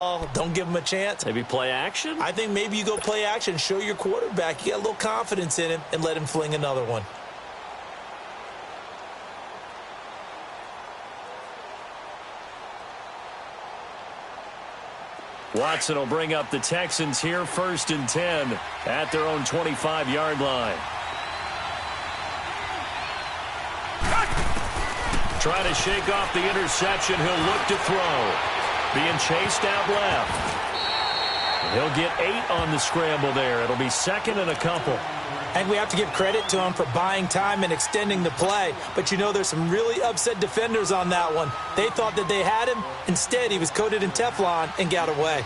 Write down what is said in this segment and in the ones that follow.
Oh, don't give him a chance. Maybe play action? I think maybe you go play action, show your quarterback. You got a little confidence in him, and let him fling another one. Watson will bring up the Texans here, 1st and 10 at their own 25-yard line. Try to shake off the interception. He'll look to throw. Being chased out left. He'll get 8 on the scramble there. It'll be 2nd and a couple. And we have to give credit to him for buying time and extending the play. But, you know, there's some really upset defenders on that one. They thought that they had him. Instead, he was coated in Teflon and got away.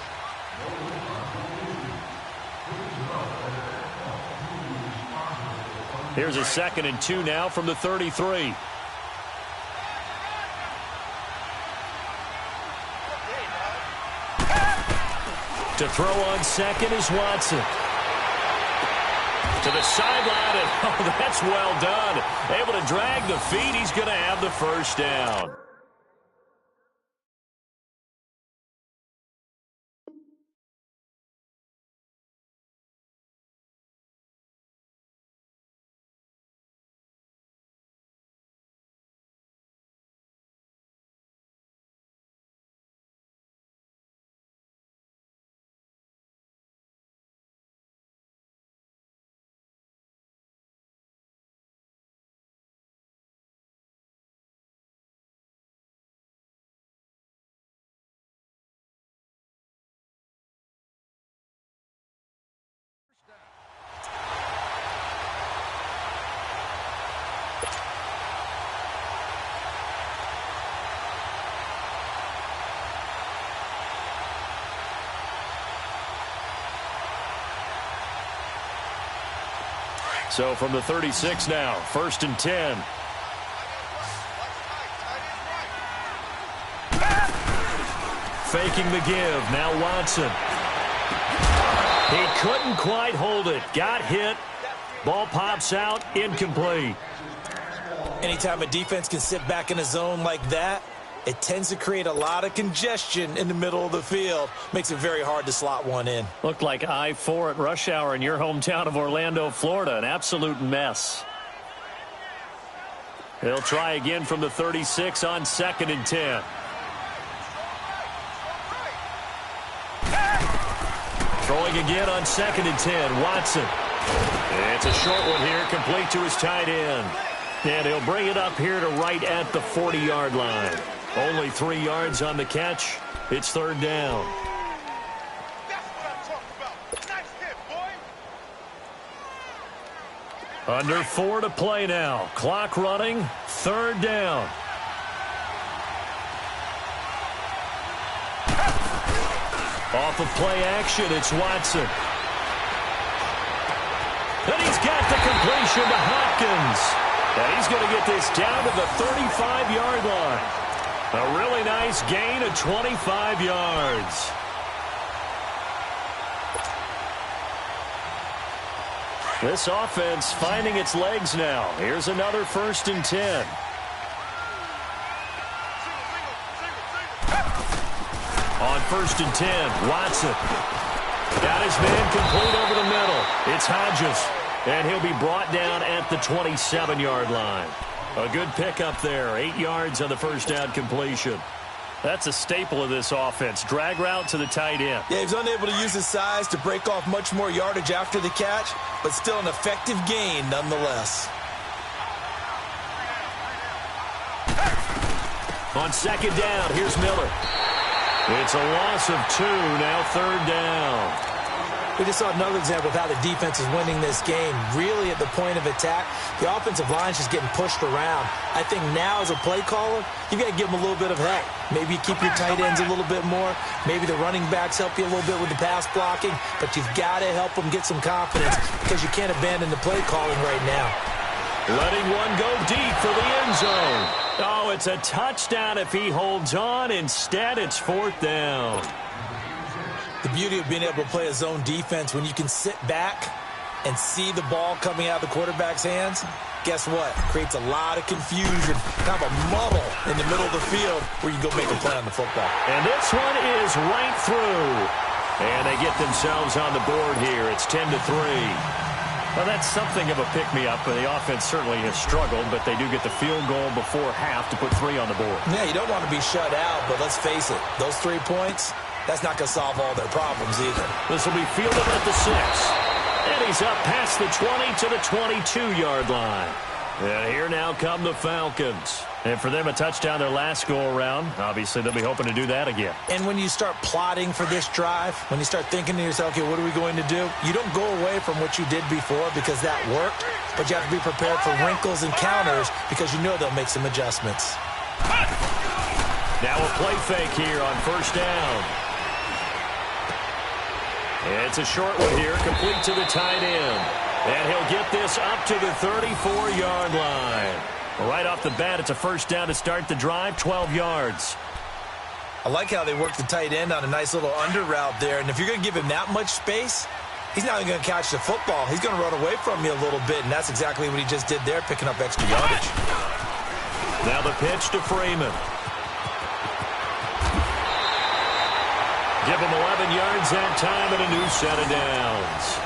Here's a 2nd and 2 now from the 33. To throw on 2nd is Watson. To the sideline, and oh, that's well done. Able to drag the feet. He's going to have the 1st down. So from the 36 now, 1st and 10. Faking the give. Now Watson. He couldn't quite hold it. Got hit. Ball pops out. Incomplete. Anytime a defense can sit back in a zone like that, it tends to create a lot of congestion in the middle of the field. Makes it very hard to slot one in. Looked like I-4 at rush hour in your hometown of Orlando, Florida. An absolute mess. He'll try again from the 36 on 2nd and 10. Throwing again on 2nd and 10. Watson. It's a short one here, complete to his tight end. And he'll bring it up here to right at the 40-yard line. Only 3 yards on the catch. It's 3rd down. That's what I'm talking about. Nice hit, boy. Under 4 to play now. Clock running. 3rd down. Off of play action, it's Watson. And he's got the completion to Hopkins. And he's going to get this down to the 35-yard line. A really nice gain of 25 yards. This offense finding its legs now. Here's another 1st and 10. On 1st and 10, Watson. Got his man complete over the middle. It's Hodges. And he'll be brought down at the 27-yard line. A good pickup there. 8 yards on the 1st down completion. That's a staple of this offense. Drag route to the tight end. Yeah, he's unable to use his size to break off much more yardage after the catch, but still an effective gain nonetheless. On 2nd down, here's Miller. It's a loss of 2, now 3rd down. We just saw another example of how the defense is winning this game. Really at the point of attack, the offensive line's just getting pushed around. I think now as a play caller, you got to give them a little bit of help. Maybe you keep your tight ends a little bit more. Maybe the running backs help you a little bit with the pass blocking. But you've got to help them get some confidence because you can't abandon the play calling right now. Letting one go deep for the end zone. Oh, it's a touchdown if he holds on. Instead, it's 4th down. The beauty of being able to play a zone defense when you can sit back and see the ball coming out of the quarterback's hands, guess what? Creates a lot of confusion, kind of a muddle in the middle of the field where you go make a play on the football. And this one is right through. And they get themselves on the board here. It's 10-3. Well, that's something of a pick-me-up. The offense certainly has struggled, but they do get the field goal before half to put 3 on the board. Yeah, you don't want to be shut out, but let's face it, those 3 points, that's not going to solve all their problems either. This will be fielded at the 6. And he's up past the 20 to the 22-yard line. And here now come the Falcons. And for them, a touchdown their last go-around. Obviously, they'll be hoping to do that again. And when you start plotting for this drive, when you start thinking to yourself, okay, what are we going to do? You don't go away from what you did before because that worked, but you have to be prepared for wrinkles and counters because you know they'll make some adjustments. Now a play fake here on first down. It's a short one here, complete to the tight end. And he'll get this up to the 34-yard line. Right off the bat, it's a first down to start the drive, 12 yards. I like how they work the tight end on a nice little under route there. And if you're going to give him that much space, he's not even going to catch the football. He's going to run away from you a little bit, and that's exactly what he just did there, picking up extra yardage. Now the pitch to Freeman. Give him 11 yards that time and a new set of downs.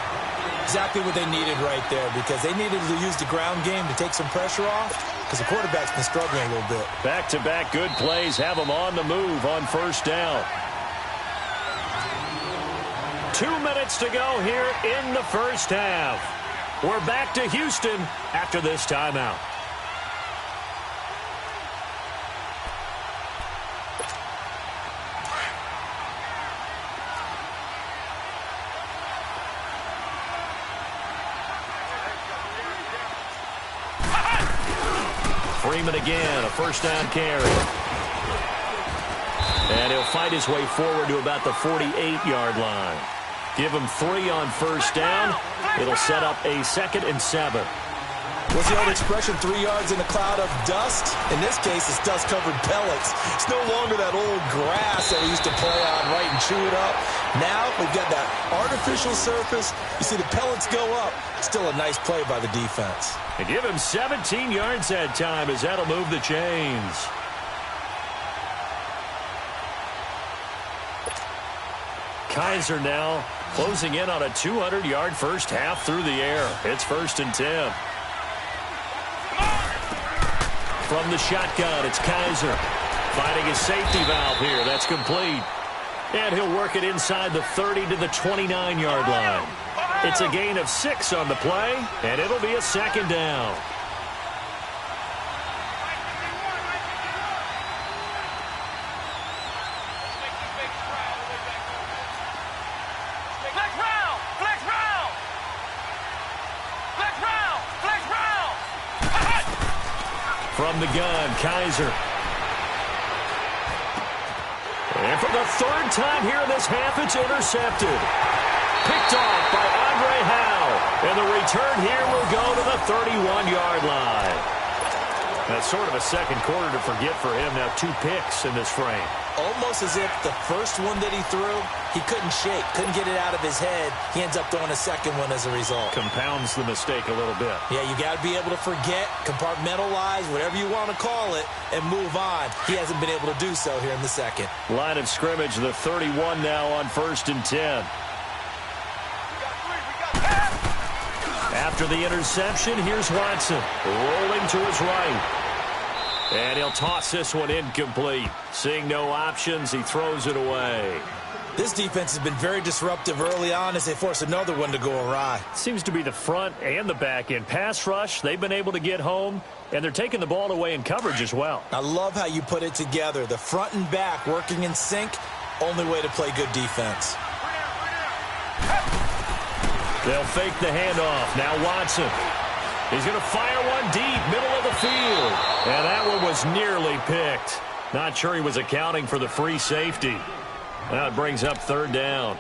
Exactly what they needed right there because they needed to use the ground game to take some pressure off because the quarterback's been struggling a little bit. Back-to-back good plays have them on the move on first down. 2 minutes to go here in the first half. We're back to Houston after this timeout. Freeman again, a first down carry. And he'll fight his way forward to about the 48-yard line. Give him 3 on first down. It'll set up a 2nd and 7. What's the old expression, 3 yards in a cloud of dust? In this case, it's dust-covered pellets. It's no longer that old grass that we used to play on, right, and chew it up. Now we've got that artificial surface. You see the pellets go up. Still a nice play by the defense. And give him 17 yards that time as that'll move the chains. Kaiser now closing in on a 200-yard first half through the air. It's 1st and 10. From the shotgun, it's Kaiser. Finding his safety valve here. That's complete. And he'll work it inside the 30 to the 29-yard line. It's a gain of 6 on the play, and it'll be a 2nd down. From the gun, Kaiser. And for the 3rd time here in this half, it's intercepted. Picked off by Andre Howe. And the return here will go to the 31-yard line. That's sort of a second quarter to forget for him. Now 2 picks in this frame. Almost as if the first one that he threw, he couldn't shake, couldn't get it out of his head. He ends up throwing a second one as a result. Compounds the mistake a little bit. Yeah, you got to be able to forget, compartmentalize, whatever you want to call it, and move on. He hasn't been able to do so here in the second. Line of scrimmage, the 31 now on 1st and 10. After the interception, here's Watson, rolling to his right. And he'll toss this one incomplete. Seeing no options, he throws it away. This defense has been very disruptive early on as they force another one to go awry. Seems to be the front and the back end. Pass rush, they've been able to get home, and they're taking the ball away in coverage as well. I love how you put it together. The front and back working in sync, only way to play good defense. They'll fake the handoff. Now Watson. He's going to fire one deep, middle of the field. And that one was nearly picked. Not sure he was accounting for the free safety. That brings up 3rd down.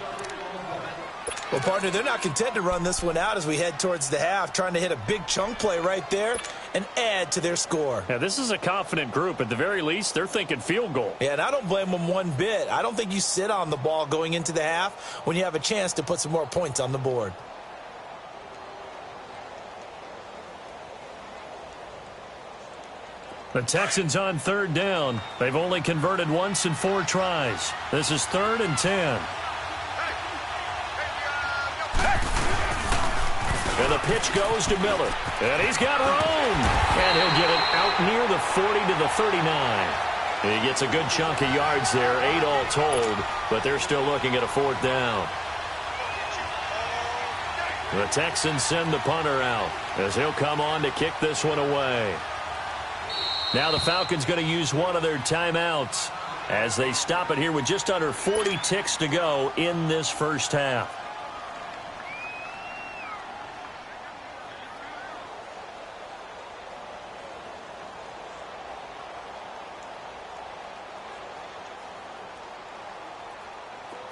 Well, partner, they're not content to run this one out as we head towards the half, trying to hit a big chunk play right there and add to their score. Yeah, this is a confident group. At the very least, they're thinking field goal. Yeah, and I don't blame them one bit. I don't think you sit on the ball going into the half when you have a chance to put some more points on the board. The Texans on third down. They've only converted once in 4 tries. This is 3rd and 10. And the pitch goes to Miller. And he's got room. And he'll get it out near the 40 to the 39. He gets a good chunk of yards there, 8 all told, but they're still looking at a 4th down. The Texans send the punter out as he'll come on to kick this one away. Now the Falcons going to use one of their timeouts as they stop it here with just under 40 ticks to go in this first half.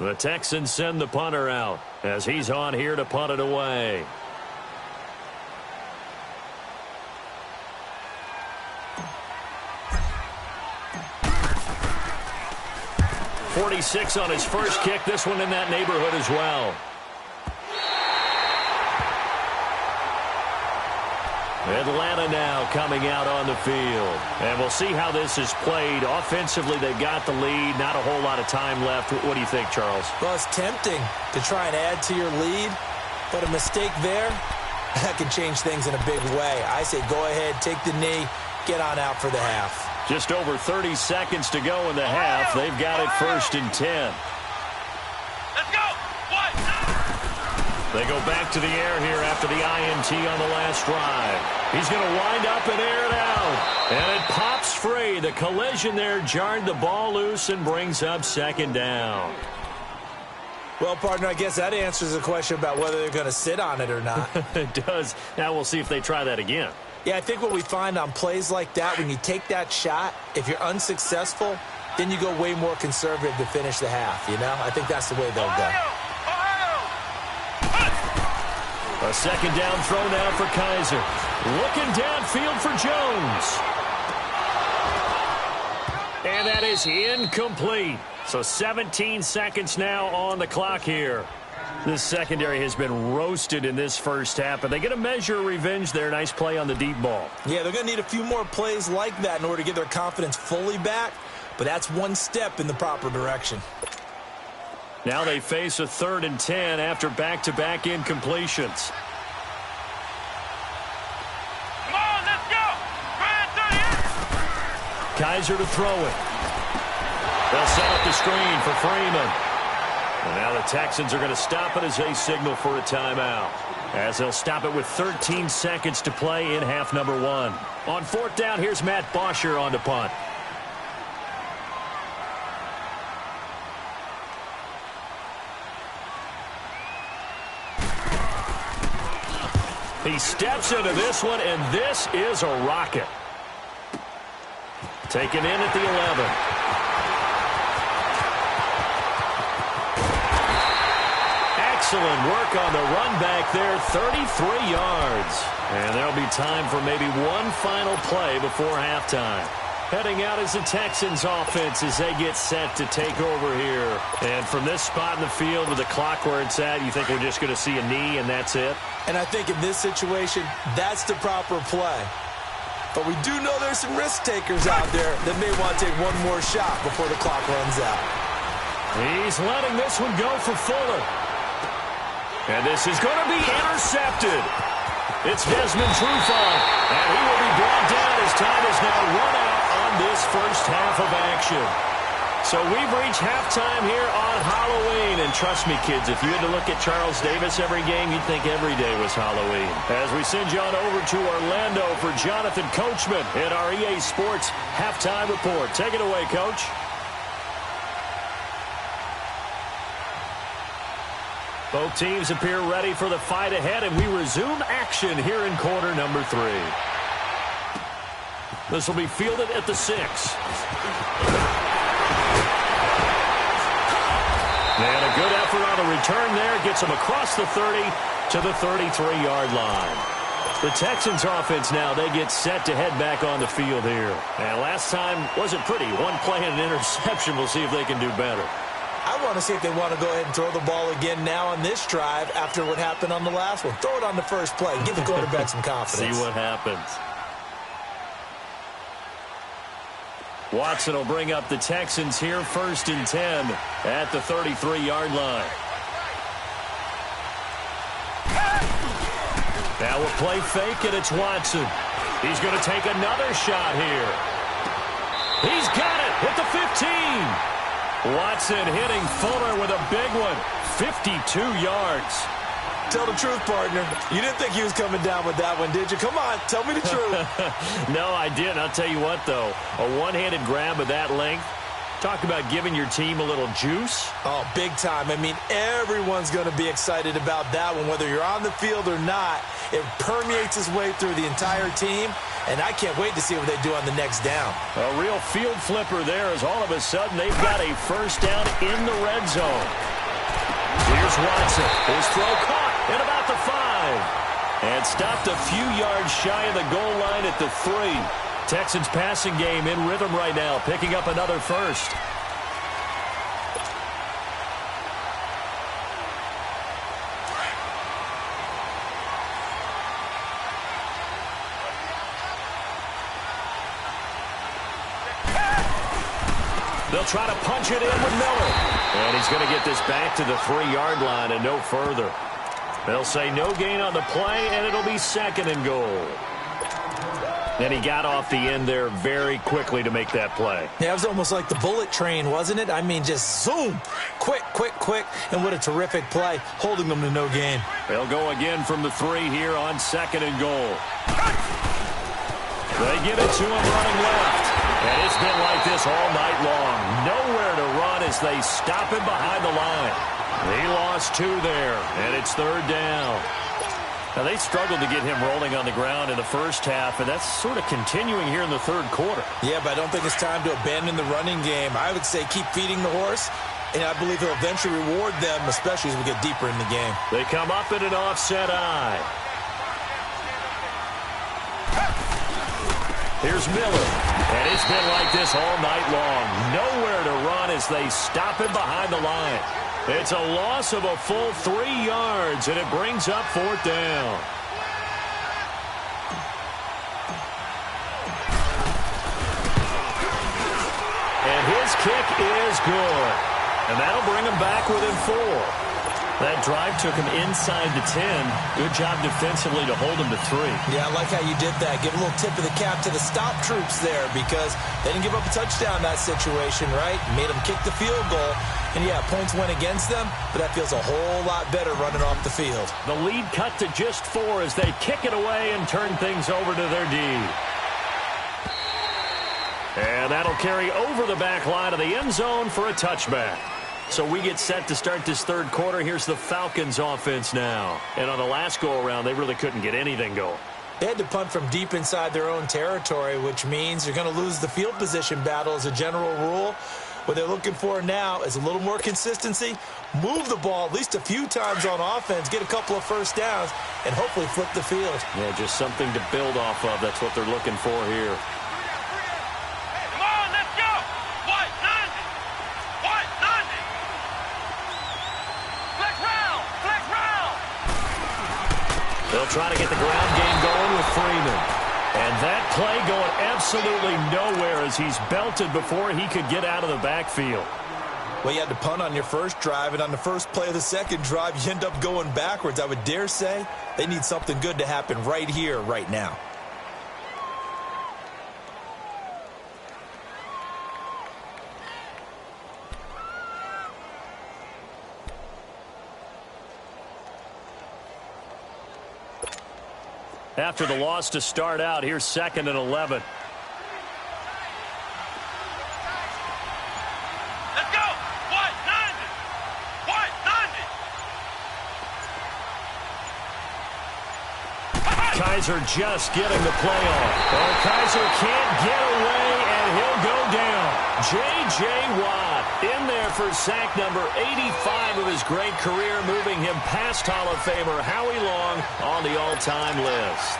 The Texans send the punter out as he's on here to punt it away. .46 on his first kick. This one in that neighborhood as well. Atlanta now coming out on the field. And we'll see how this is played. Offensively, they've got the lead. Not a whole lot of time left. What do you think, Charles? Well, it's tempting to try and add to your lead, but a mistake there, that can change things in a big way. I say go ahead, take the knee, get on out for the half. Just over 30 seconds to go in the half. They've got it 1st and 10. Let's go. What? They go back to the air here after the INT on the last drive. He's going to wind up and air it out. And it pops free. The collision there jarred the ball loose and brings up 2nd down. Well, partner, I guess that answers the question about whether they're going to sit on it or not. It does. Now we'll see if they try that again. Yeah, I think what we find on plays like that, when you take that shot, if you're unsuccessful, then you go way more conservative to finish the half, you know? I think that's the way they'll go. A 2nd down throw now for Kaiser. Looking downfield for Jones. And that is incomplete. So 17 seconds now on the clock here. This secondary has been roasted in this first half, but they get a measure of revenge there. Nice play on the deep ball. Yeah, they're going to need a few more plays like that in order to get their confidence fully back, but that's one step in the proper direction. Now they face a 3rd and 10 after back-to-back incompletions. Come on, let's go. Kaiser to throw it. They'll set up the screen for Freeman. And now the Texans are going to stop it as they signal for a timeout. As they'll stop it with 13 seconds to play in half number 1. On 4th down, here's Matt Bosher on to punt. He steps into this one, and this is a rocket. Taken in at the 11. Excellent work on the run back there, 33 yards. And there'll be time for maybe one final play before halftime. Heading out is the Texans offense as they get set to take over here. And from this spot in the field with the clock where it's at, you think we're just going to see a knee and that's it? And I think in this situation, that's the proper play. But we do know there's some risk takers out there that may want to take one more shot before the clock runs out. He's letting this one go for Fuller. And this is going to be intercepted. It's Desmond Trufant, and he will be brought down as time is now run out on this first half of action. So we've reached halftime here on Halloween. And trust me, kids, if you had to look at Charles Davis every game, you'd think every day was Halloween. As we send you on over to Orlando for Jonathan Coachman in our EA Sports Halftime Report. Take it away, Coach. Both teams appear ready for the fight ahead, and we resume action here in quarter number 3. This will be fielded at the 6. And a good effort on the return there. Gets him across the 30 to the 33-yard line. The Texans offense now, they get set to head back on the field here. And last time wasn't pretty. One play and an interception. We'll see if they can do better. I want to see if they want to go ahead and throw the ball again now on this drive after what happened on the last one. Throw it on the first play. Give the quarterback some confidence. See what happens. Watson will bring up the Texans here 1st and 10 at the 33-yard line. Now we'll play fake, and it's Watson. He's going to take another shot here. He's got it at the 15. Watson hitting Fuller with a big one. 52 yards. Tell the truth, partner. You didn't think he was coming down with that one, did you? Come on, tell me the truth. No, I didn't. I'll tell you what, though. A one-handed grab of that length. Talk about giving your team a little juice. Oh, big time. I mean, everyone's going to be excited about that one, whether you're on the field or not. It permeates its way through the entire team, and I can't wait to see what they do on the next down. A real field flipper there as all of a sudden they've got a first down in the red zone. Here's Watson. His throw caught at about the 5. And stopped a few yards shy of the goal line at the 3. Texans passing game in rhythm right now, picking up another first. They'll try to punch it in with Miller. And he's going to get this back to the 3-yard line and no further. They'll say no gain on the play, and it'll be 2nd and goal. And he got off the end there very quickly to make that play. Yeah, it was almost like the bullet train, wasn't it? I mean, just zoom. Quick, quick, quick. And what a terrific play, holding them to no gain. They'll go again from the 3 here on 2nd and goal. They give it to him running left. And it's been like this all night long. Nowhere to run as they stop him behind the line. He lost 2 there, and it's 3rd down. Now, they struggled to get him rolling on the ground in the first half, and that's sort of continuing here in the 3rd quarter. Yeah, but I don't think it's time to abandon the running game. I would say keep feeding the horse, and I believe he'll eventually reward them, especially as we get deeper in the game. They come up in an offset eye. Here's Miller, and it's been like this all night long. Nowhere to run as they stop him behind the line. It's a loss of a full 3 yards, and it brings up 4th down. And his kick is good. And that'll bring him back within 4. That drive took him inside the 10. Good job defensively to hold him to 3. Yeah, I like how you did that. Give a little tip of the cap to the stop troops there because they didn't give up a touchdown in that situation, right? Made them kick the field goal. And, yeah, points went against them, but that feels a whole lot better running off the field. The lead cut to just 4 as they kick it away and turn things over to their D. And that'll carry over the back line of the end zone for a touchback. So we get set to start this 3rd quarter. Here's the Falcons offense now. And on the last go-around, they really couldn't get anything going. They had to punt from deep inside their own territory, which means you're going to lose the field position battle as a general rule. What they're looking for now is a little more consistency, move the ball at least a few times on offense, get a couple of first downs, and hopefully flip the field. Yeah, just something to build off of. That's what they're looking for here. Come on, let's go! White 90! White 90! Flex round! Flex round! They'll try to get the ground game going with Freeman. And that play going absolutely nowhere as he's belted before he could get out of the backfield. Well, you had to punt on your first drive, and on the first play of the second drive, you end up going backwards. I would dare say they need something good to happen right here, right now. After the loss to start out, here's 2nd and 11. Let's go! White 90! White 90! Kaiser just getting the play off. Oh, Kaiser can't get away, and he'll go down. J.J. Watt in there for sack number 85 of his great career, moving him past Hall of Famer Howie Long on the all-time list.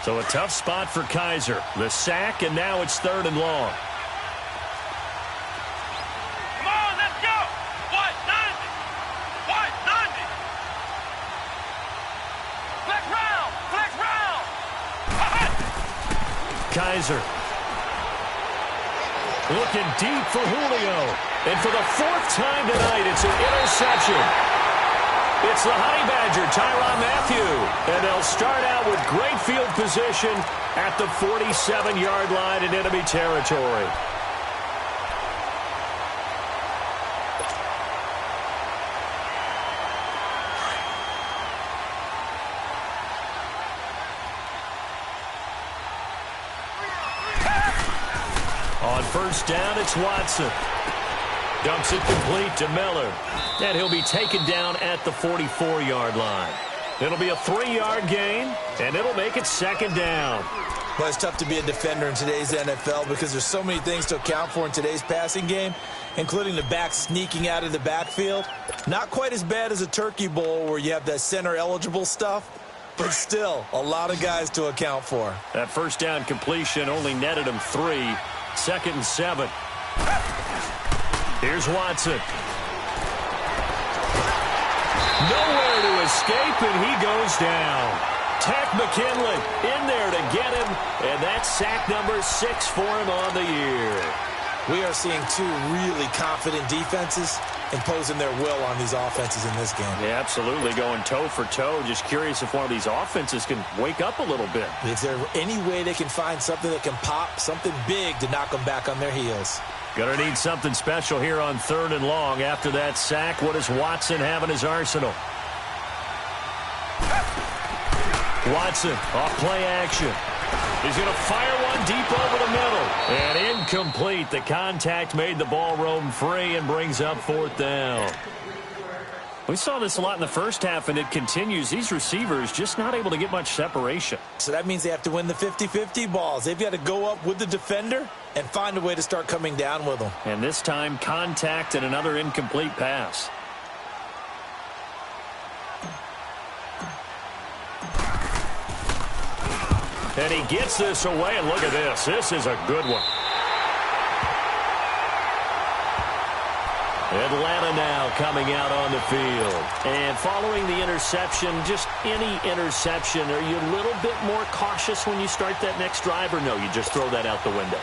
So a tough spot for Kaiser. The sack, and now it's 3rd and long. Come on, let's go! White 90! White 90! Flex round! Kaiser. Looking deep for Julio. And for the fourth time tonight, it's an interception. It's the Honey Badger, Tyrann Mathieu. And they'll start out with great field position at the 47-yard line in enemy territory. On first down, it's Watson. Dumps it complete to Miller. And he'll be taken down at the 44-yard line. It'll be a 3-yard gain, and it'll make it second down. Well, it's tough to be a defender in today's NFL because there's so many things to account for in today's passing game, including the back sneaking out of the backfield. Not quite as bad as a turkey bowl where you have that center-eligible stuff, but still a lot of guys to account for. That first down completion only netted him 3. 2nd and 7. Here's Watson. Nowhere to escape, and he goes down. Tech McKinley in there to get him, and that's sack number 6 for him on the year. We are seeing two really confident defenses imposing their will on these offenses in this game. Yeah, absolutely, going toe for toe. Just curious if one of these offenses can wake up a little bit. Is there any way they can find something that can pop, something big to knock them back on their heels? Gonna need something special here on 3rd and long. After that sack, what does Watson have in his arsenal? Watson off play action. He's going to fire one deep over the middle. And incomplete. The contact made the ball roam free and brings up 4th down. We saw this a lot in the first half, and it continues. These receivers just not able to get much separation. So that means they have to win the 50-50 balls. They've got to go up with the defender and find a way to start coming down with them. And this time, contact and another incomplete pass. And he gets this away, and look at this. This is a good one. Atlanta now coming out on the field. And following the interception, just any interception, are you a little bit more cautious when you start that next drive, or no, you just throw that out the window?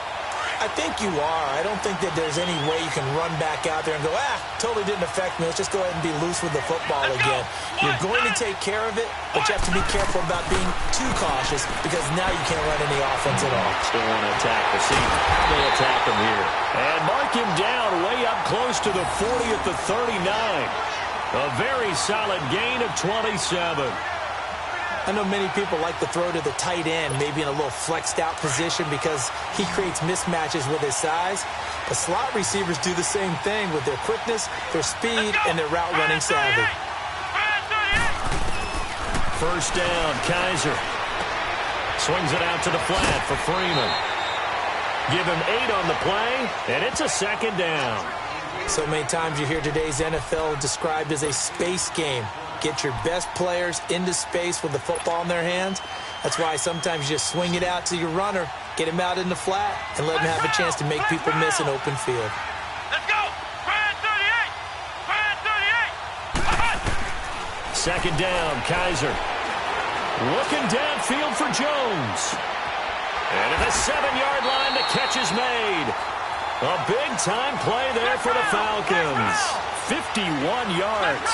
I think you are. I don't think that there's any way you can run back out there and go, totally didn't affect me. Let's just go ahead and be loose with the football again. You're going to take care of it, but you have to be careful about being too cautious because now you can't run any offense at all. Still want to attack the seam. They attack him here. And mark him down way up close to the 40 at the 39. A very solid gain of 27. I know many people like to throw to the tight end, maybe in a little flexed out position because he creates mismatches with his size. But slot receivers do the same thing with their quickness, their speed, and their route running savvy. First down, Kaiser. Swings it out to the flat for Freeman. Give him 8 on the play, and it's a second down. So many times you hear today's NFL described as a space game. Get your best players into space with the football in their hands. That's why sometimes you just swing it out to your runner, get him out in the flat, and let him have a chance to make people miss an open field. Let's go! Brand 38! Brand 38! Second down, Kaiser. Looking downfield for Jones. And at the 7-yard line, the catch is made. A big-time play there for the Falcons. 51 yards.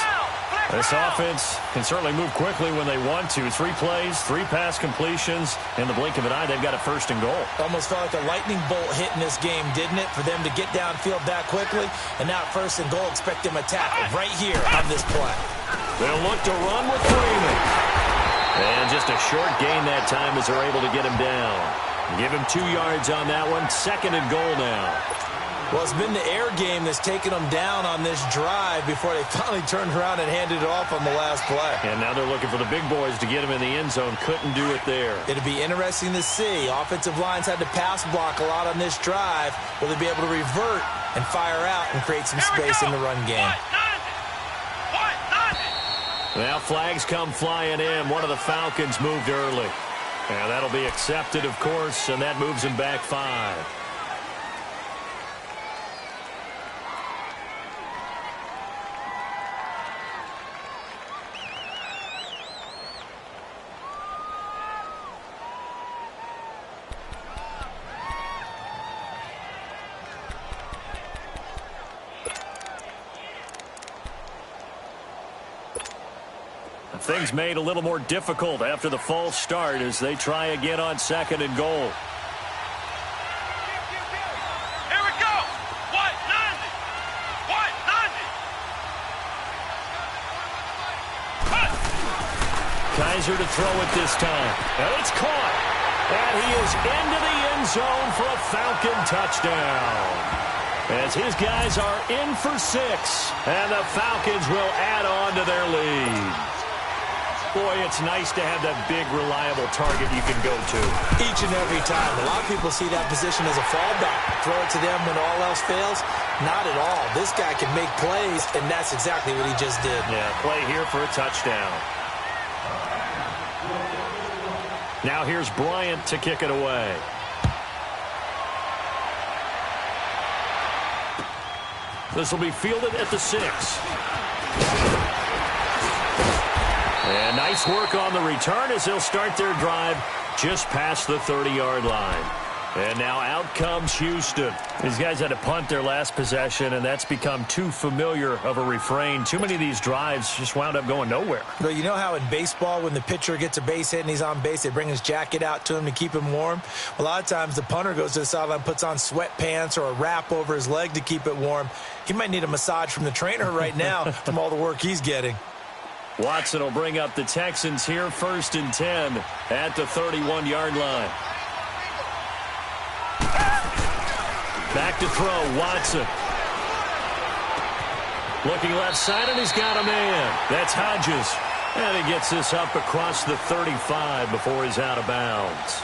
This offense can certainly move quickly when they want to. 3 plays, 3 pass completions. In the blink of an eye, they've got a 1st and goal. Almost felt like a lightning bolt hit in this game, didn't it? For them to get downfield that quickly. And now 1st and goal, expect them to tackle right here on this play. They'll look to run with Freeman. And just a short gain that time as they're able to get him down. Give him 2 yards on that one. 2nd and goal now. Well, it's been the air game that's taken them down on this drive before they finally turned around and handed it off on the last play. And now they're looking for the big boys to get him in the end zone. Couldn't do it there. It'll be interesting to see. Offensive lines had to pass block a lot on this drive. Will they be able to revert and fire out and create some space in the run game? Now flags come flying in. One of the Falcons moved early. And that'll be accepted, of course, and that moves him back 5. Things made a little more difficult after the false start as they try again on 2nd and goal. Here we go. White 90. White 90. Cut. Kaiser to throw it this time. And it's caught. And he is into the end zone for a Falcon touchdown. As his guys are in for 6. And the Falcons will add on to their lead. Boy, it's nice to have that big, reliable target you can go to. Each and every time. A lot of people see that position as a fallback. Throw it to them when all else fails. Not at all. This guy can make plays, and that's exactly what he just did. Yeah, play here for a touchdown. Now here's Bryant to kick it away. This will be fielded at the 6. And nice work on the return as they'll start their drive just past the 30-yard line. And now out comes Houston. These guys had to punt their last possession, and that's become too familiar of a refrain. Too many of these drives just wound up going nowhere. Well, you know how in baseball when the pitcher gets a base hit and he's on base, they bring his jacket out to him to keep him warm? A lot of times the punter goes to the sideline, puts on sweatpants or a wrap over his leg to keep it warm. He might need a massage from the trainer right now from all the work he's getting. Watson will bring up the Texans here 1st and 10 at the 31-yard line. Back to throw, Watson. Looking left side, and he's got a man. That's Hodges. And he gets this up across the 35 before he's out of bounds.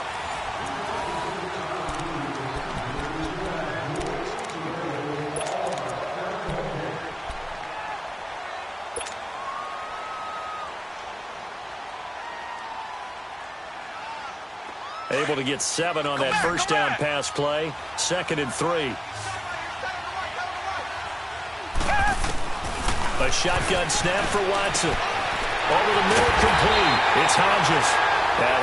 Able to get 7 on that first down pass play. 2nd and 3. A shotgun snap for Watson. Over the middle, complete. It's Hodges.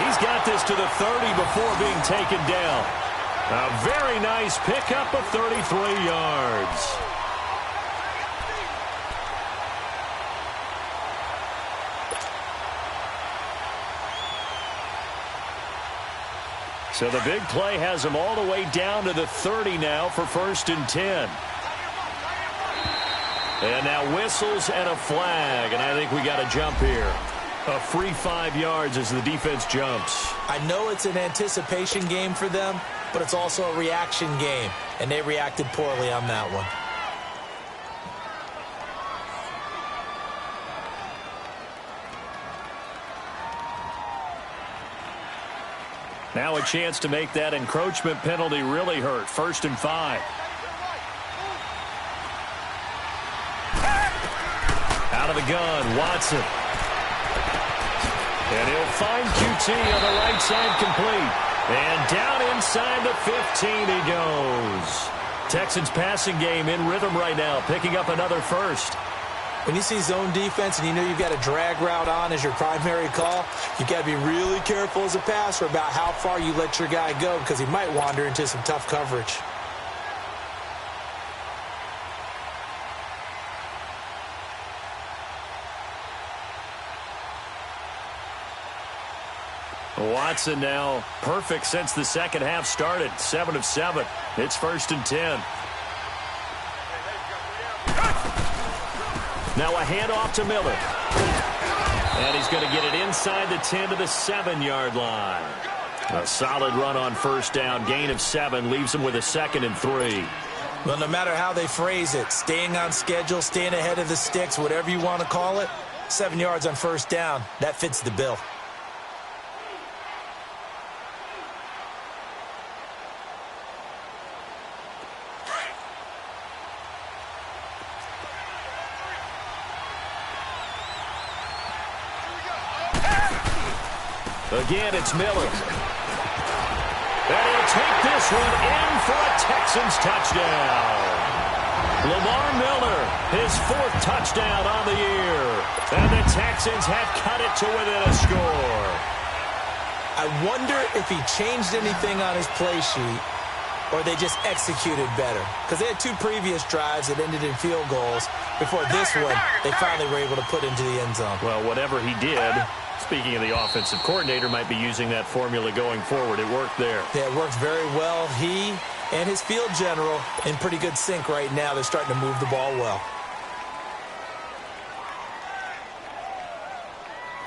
He's got this to the 30 before being taken down. A very nice pickup of 33 yards. So the big play has him all the way down to the 30 now for 1st and 10. And now whistles and a flag, and I think we got a jump here. A free 5 yards as the defense jumps. I know it's an anticipation game for them, but it's also a reaction game, and they reacted poorly on that one. Now a chance to make that encroachment penalty really hurt. 1st and 5. Out of the gun, Watson. And he'll find QT on the right side, complete. And down inside the 15 he goes. Texans passing game in rhythm right now, picking up another first. When you see zone defense and you know you've got a drag route on as your primary call, you've got to be really careful as a passer about how far you let your guy go because he might wander into some tough coverage. Watson now perfect since the second half started. 7 of 7. It's 1st and 10. Now a handoff to Miller. And he's going to get it inside the 10 to the 7-yard line. A solid run on 1st down. Gain of 7 leaves him with a 2nd and 3. Well, no matter how they phrase it, staying on schedule, staying ahead of the sticks, whatever you want to call it, 7 yards on 1st down, that fits the bill. Again, it's Miller. And he'll take this one in for a Texans touchdown. Lamar Miller, his 4th touchdown on the year. And the Texans have cut it to within a score. I wonder if he changed anything on his play sheet or they just executed better? Because they had 2 previous drives that ended in field goals. Before this one, they finally were able to put into the end zone. Well, whatever he did, speaking of the offensive coordinator, might be using that formula going forward. It worked there. Yeah, it worked very well. He and his field general in pretty good sync right now. They're starting to move the ball well.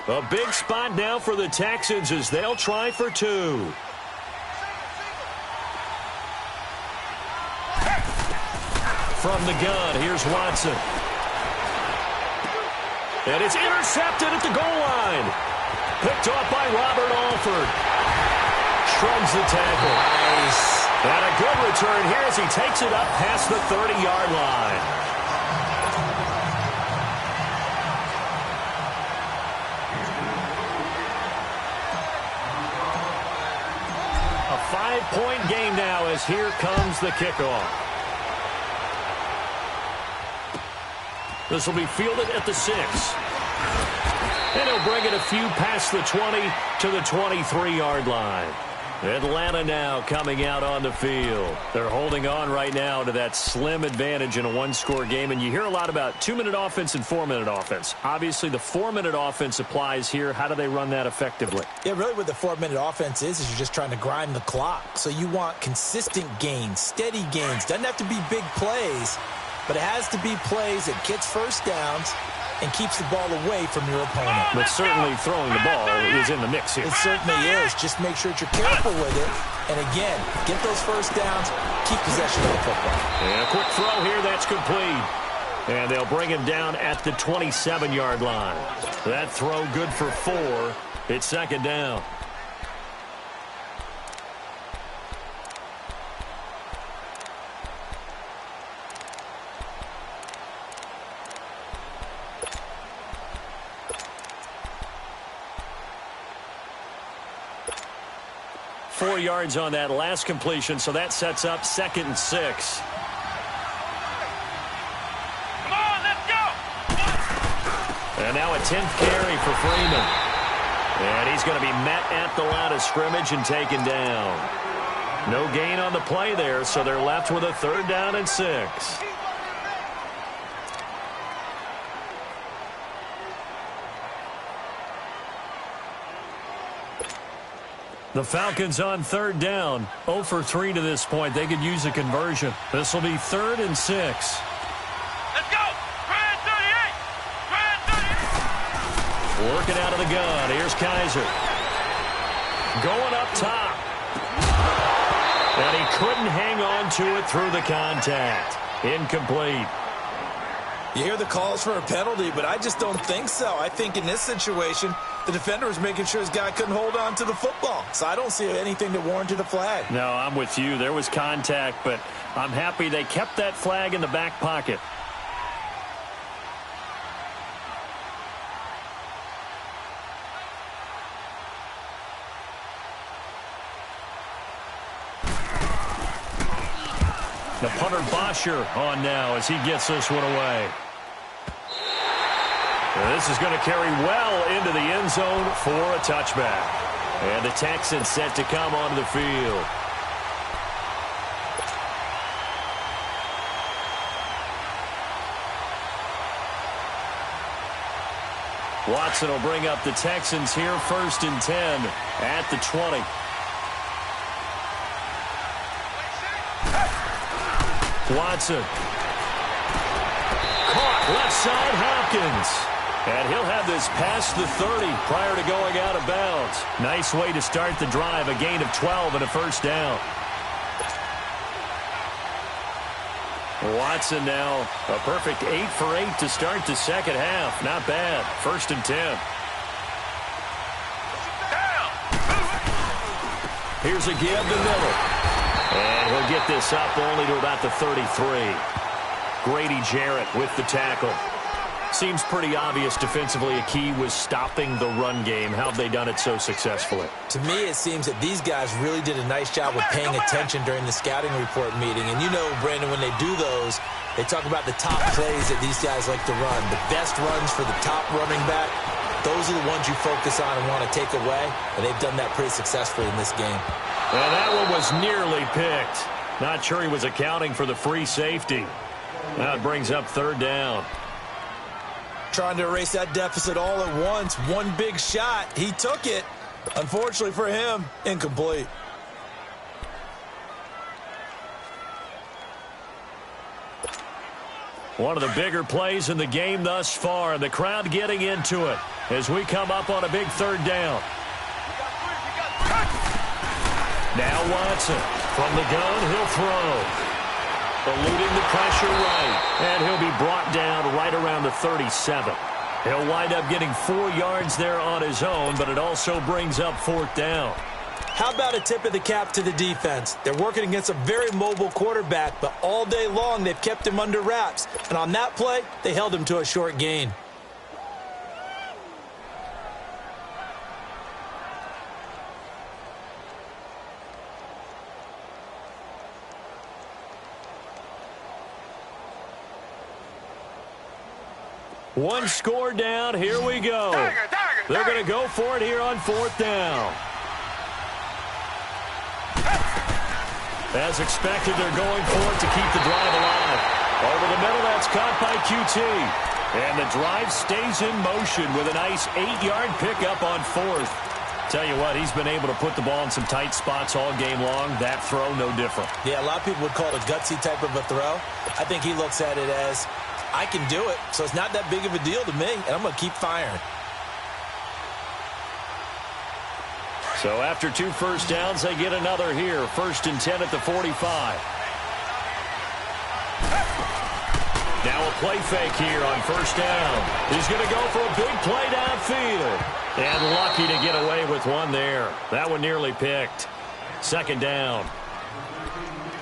A big spot now for the Texans as they'll try for 2. From the gun, here's Watson. And it's intercepted at the goal line. Picked off by Robert Alford. Shrugs the tackle. Nice. And a good return here as he takes it up past the 30-yard line. A 5-point game now as here comes the kickoff. This will be fielded at the 6. And he'll bring it a few past the 20 to the 23-yard line. Atlanta now coming out on the field. They're holding on right now to that slim advantage in a 1-score game. And you hear a lot about 2-minute offense and 4-minute offense. Obviously, the 4-minute offense applies here. How do they run that effectively? Yeah, really what the 4-minute offense is you're just trying to grind the clock. So you want consistent gains, steady gains. Doesn't have to be big plays, but it has to be plays that gets first downs and keeps the ball away from your opponent. But certainly throwing the ball is in the mix here. It certainly is. Just make sure that you're careful with it. And again, get those first downs, keep possession of the football. And a quick throw here, that's complete. And they'll bring him down at the 27-yard line. That throw good for 4. It's second down. Four yards on that last completion, so that sets up 2nd and 6. Come on, let's go! And now a 10th carry for Freeman. And he's going to be met at the line of scrimmage and taken down. No gain on the play there, so they're left with a 3rd down and 6. The Falcons on 3rd down. 0 for 3 to this point. They could use a conversion. This will be 3rd and 6. Let's go! Grand 38! Grand 38! Working out of the gun. Here's Kaiser. Going up top. And he couldn't hang on to it through the contact. Incomplete. You hear the calls for a penalty, but I just don't think so. I think in this situation, the defender was making sure his guy couldn't hold on to the football. So I don't see anything that warranted a flag. No, I'm with you. There was contact, but I'm happy they kept that flag in the back pocket. The punter Bosher on now as he gets this one away. And this is going to carry well into the end zone for a touchback. And the Texans set to come onto the field. Watson will bring up the Texans here 1st and 10 at the 20. Watson. Caught left side Hopkins. And he'll have this past the 30 prior to going out of bounds. Nice way to start the drive. A gain of 12 and a 1st down. Watson now a perfect 8 for 8 to start the 2nd half. Not bad. 1st and 10. Here's a give to Miller. And he'll get this up only to about the 33. Grady Jarrett with the tackle. Seems pretty obvious defensively a key was stopping the run game. How have they done it so successfully? To me, it seems that these guys really did a nice job of paying attention during the scouting report meeting. And you know, Brandon, when they do those, they talk about the top plays that these guys like to run. The best runs for the top running back, those are the ones you focus on and want to take away. And they've done that pretty successfully in this game. And that one was nearly picked. Not sure he was accounting for the free safety. Now it brings up third down. Trying to erase that deficit all at once. One big shot. He took it. Unfortunately for him, incomplete. One of the bigger plays in the game thus far, and the crowd getting into it as we come up on a big third down. Now Watson from the gun, he'll throw. Eluding the pressure right, and he'll be brought down right around the 37. He'll wind up getting 4 yards there on his own, but it also brings up fourth down. How about a tip of the cap to the defense? They're working against a very mobile quarterback, but all day long they've kept him under wraps. And on that play, they held him to a short gain. One score down, here we go. They're going to go for it here on fourth down. As expected, they're going for it to keep the drive alive. Over the middle, that's caught by QT. And the drive stays in motion with a nice 8-yard pickup on fourth. Tell you what, he's been able to put the ball in some tight spots all game long. That throw, no different. Yeah, a lot of people would call it a gutsy type of a throw. I think he looks at it as, I can do it, so it's not that big of a deal to me, and I'm going to keep firing. So after 2 first downs, they get another here. 1st and 10 at the 45. Now a play fake here on first down. He's going to go for a big play downfield. And lucky to get away with one there. That one nearly picked. 2nd down.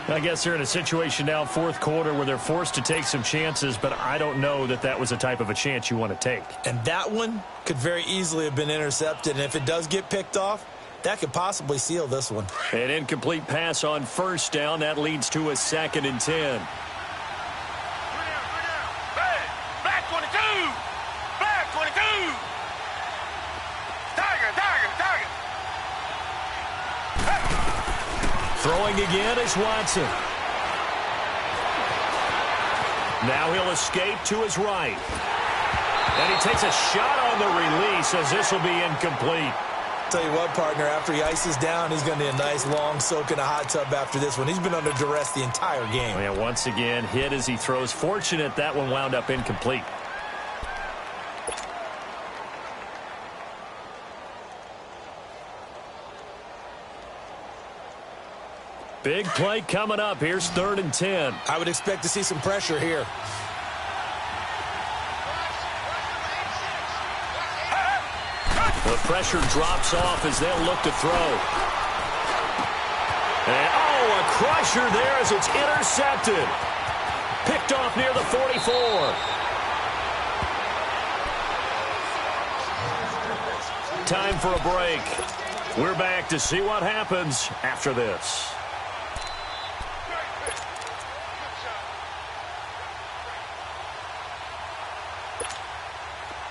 I guess they're in a situation now, 4th quarter, where they're forced to take some chances, but I don't know that that was the type of a chance you want to take. And that one could very easily have been intercepted, and if it does get picked off, that could possibly seal this one. An incomplete pass on first down. That leads to a 2nd and 10. Black 22! Black 22! Tiger! Throwing again is Watson. Now he'll escape to his right. And he takes a shot on the release as this will be incomplete. Tell you what, partner, after he ices down, he's going to need a nice long soak in a hot tub after this one. He's been under duress the entire game. Yeah, once again, hit as he throws. Fortunate that one wound up incomplete. Big play coming up. Here's 3rd and 10. I would expect to see some pressure here. The pressure drops off as they'll look to throw. And, a crusher there as it's intercepted. Picked off near the 44. Time for a break. We're back to see what happens after this.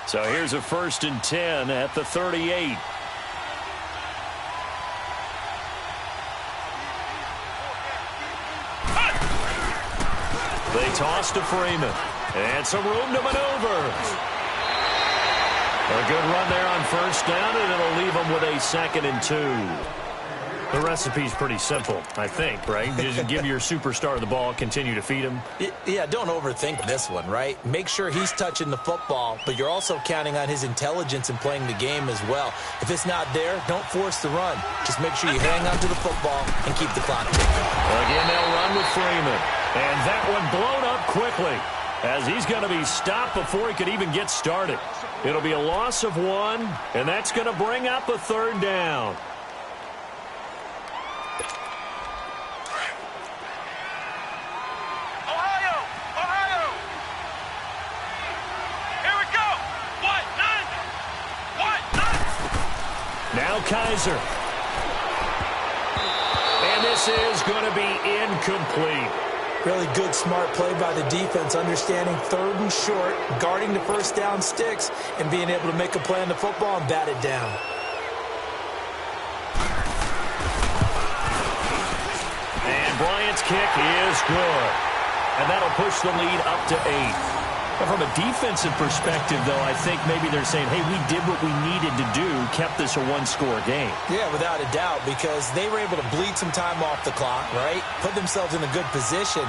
So here's a 1st and 10 at the 38. They toss to Freeman. And some room to maneuver. A good run there on first down, and it'll leave them with a 2nd and 2. The recipe's pretty simple, I think, right? Just give your superstar the ball, continue to feed him. Yeah, don't overthink this one, right? Make sure he's touching the football, but you're also counting on his intelligence in playing the game as well. If it's not there, don't force the run. Just make sure you hang on to the football and keep the clock ticking. Again, they'll run with Freeman. And that one blown up quickly as he's going to be stopped before he could even get started. It'll be a loss of 1, and that's going to bring up a 3rd down. Now Kaiser. And this is going to be incomplete. Really good, smart play by the defense, understanding 3rd and short, guarding the first down sticks, and being able to make a play on the football and bat it down. And Bryant's kick is good. And that'll push the lead up to 8. But from a defensive perspective, though, I think maybe they're saying, hey, we did what we needed to do, kept this a one-score game. Yeah, without a doubt, because they were able to bleed some time off the clock, right? Put themselves in a good position,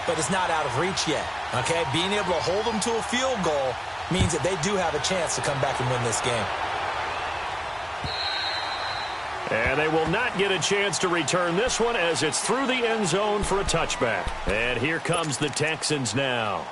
but it's not out of reach yet, okay? Being able to hold them to a field goal means that they do have a chance to come back and win this game. And they will not get a chance to return this one as it's through the end zone for a touchback. And here comes the Texans now.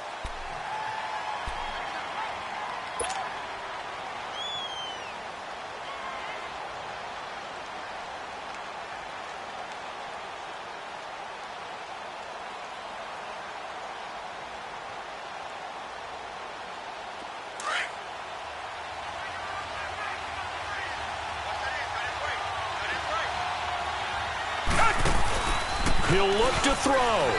He'll look to throw. Oh,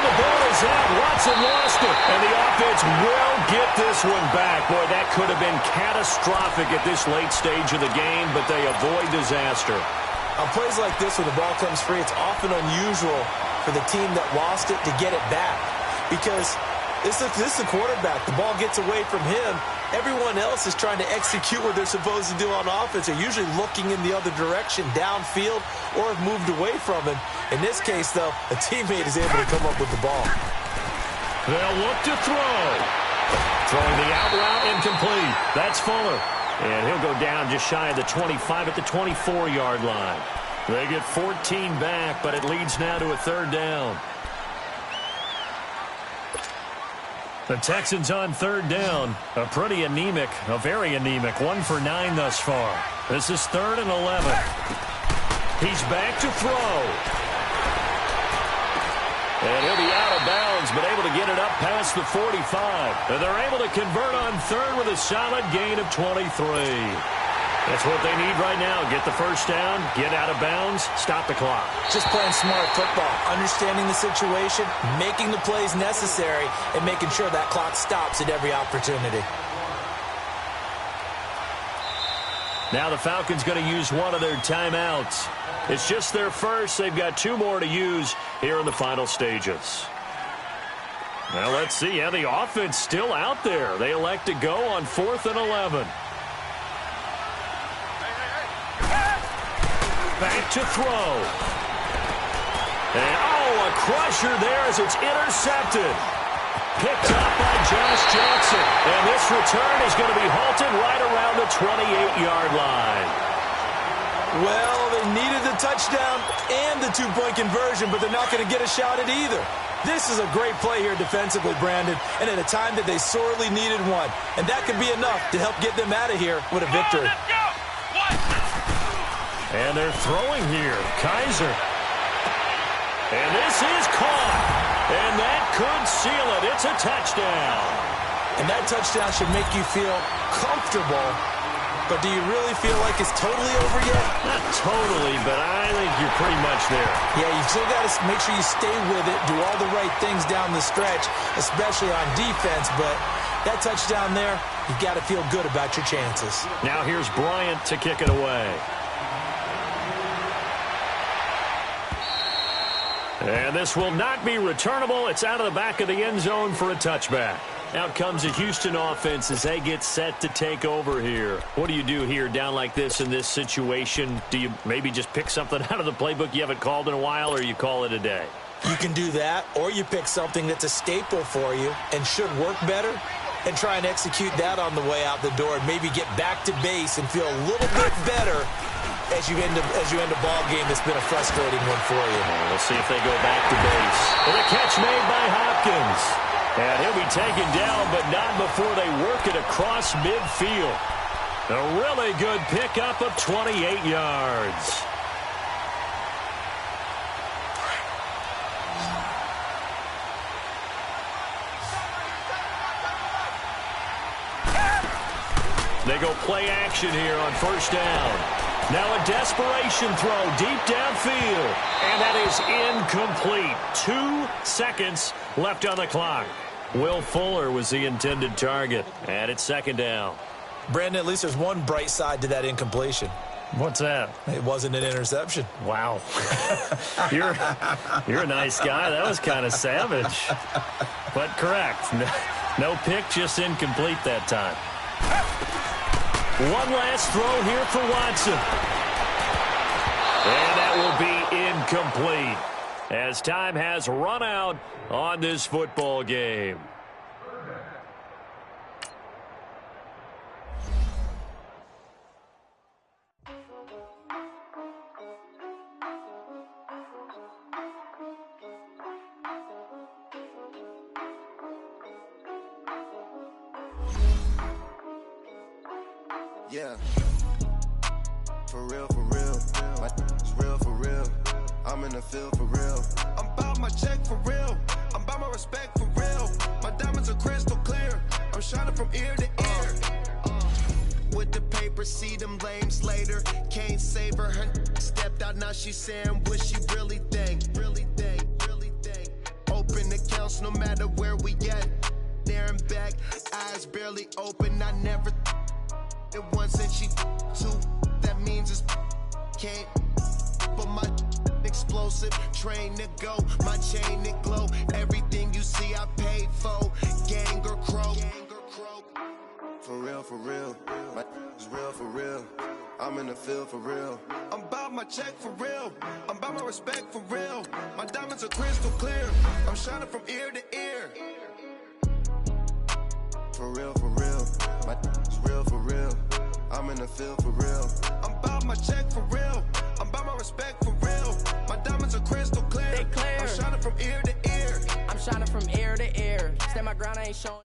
the ball is out. Watson lost it. And the offense will get this one back. Boy, that could have been catastrophic at this late stage of the game, but they avoid disaster. On plays like this where the ball comes free, it's often unusual for the team that lost it to get it back. Because this is the quarterback. The ball gets away from him. Everyone else is trying to execute what they're supposed to do on offense. They're usually looking in the other direction, downfield, or have moved away from him. In this case, though, a teammate is able to come up with the ball. They'll look to throw. Throwing the out route incomplete. That's Fuller. And he'll go down just shy of the 25 at the 24-yard line. They get 14 back, but it leads now to a third down. The Texans on third down. A pretty anemic, a very anemic 1 for 9 thus far. This is 3rd and 11. He's back to throw. And he'll be out of bounds, but able to get it up past the 45. And they're able to convert on third with a solid gain of 23. That's what they need right now. Get the first down, get out of bounds, stop the clock. Just playing smart football, understanding the situation, making the plays necessary, and making sure that clock stops at every opportunity. Now the Falcons going to use one of their timeouts. It's just their first. They've got 2 more to use here in the final stages. Well, let's see. Yeah, the offense still out there. They elect to go on 4th and 11. Back to throw. And, oh, a crusher there as it's intercepted. Picked up by Josh Jackson. And this return is going to be halted right around the 28-yard line. Well, they needed the touchdown and the 2-point conversion, but they're not going to get a shot at either. This is a great play here defensively, Brandon, and at a time that they sorely needed one. And that could be enough to help get them out of here with a victory. And they're throwing here. Kaiser. And this is caught. And that could seal it. It's a touchdown. And that touchdown should make you feel comfortable. But do you really feel like it's totally over yet? Not totally, but I think you're pretty much there. Yeah, you still got to make sure you stay with it, do all the right things down the stretch, especially on defense. But that touchdown there, you've got to feel good about your chances. Now here's Bryant to kick it away. And this will not be returnable. It's out of the back of the end zone for a touchback. Out comes the Houston offense as they get set to take over here. What do you do here down like this in this situation? Do you maybe just pick something out of the playbook you haven't called in a while, or you call it a day? You can do that, or you pick something that's a staple for you and should work better and try and execute that on the way out the door and maybe get back to base and feel a little bit better as you end a ball game that's been a frustrating one for you. We'll see if they go back to base. And a catch made by Hopkins. And he'll be taken down, but not before they work it across midfield. A really good pickup of 28 yards. They go play action here on first down. Now a desperation throw deep downfield. And that is incomplete. 2 seconds left on the clock. Will Fuller was the intended target. And it's second down. Brandon, at least there's one bright side to that incompletion. What's that? It wasn't an interception. Wow. You're a nice guy. That was kind of savage. But correct. No pick, just incomplete that time. One last throw here for Watson. And that will be incomplete as time has run out on this football game. Yeah, for real, it's real for real. I'm in the field for real. I'm about my check for real. I'm about my respect for real. My diamonds are crystal clear. I'm shining from ear to ear. With the paper, see them lames later. Can't save her. Her stepped out, now she's saying what she really think. Open accounts no matter where we at. There and back, eyes barely open. I never it once and she two, that means it's can't. But my explosive, train to go, my chain to glow. Everything you see I paid for, gang or crow. For real, it's real for real. I'm in the field for real. I'm about my check for real. I'm about my respect for real. My diamonds are crystal clear. I'm shining from ear to ear. For real, it's real for real. I'm in the field for real. I'm about my check for real. I'm about my respect for real. My diamonds are crystal clear. They clear. I'm shining from ear to ear. I'm shining from ear to ear. Stand my ground, I ain't showing.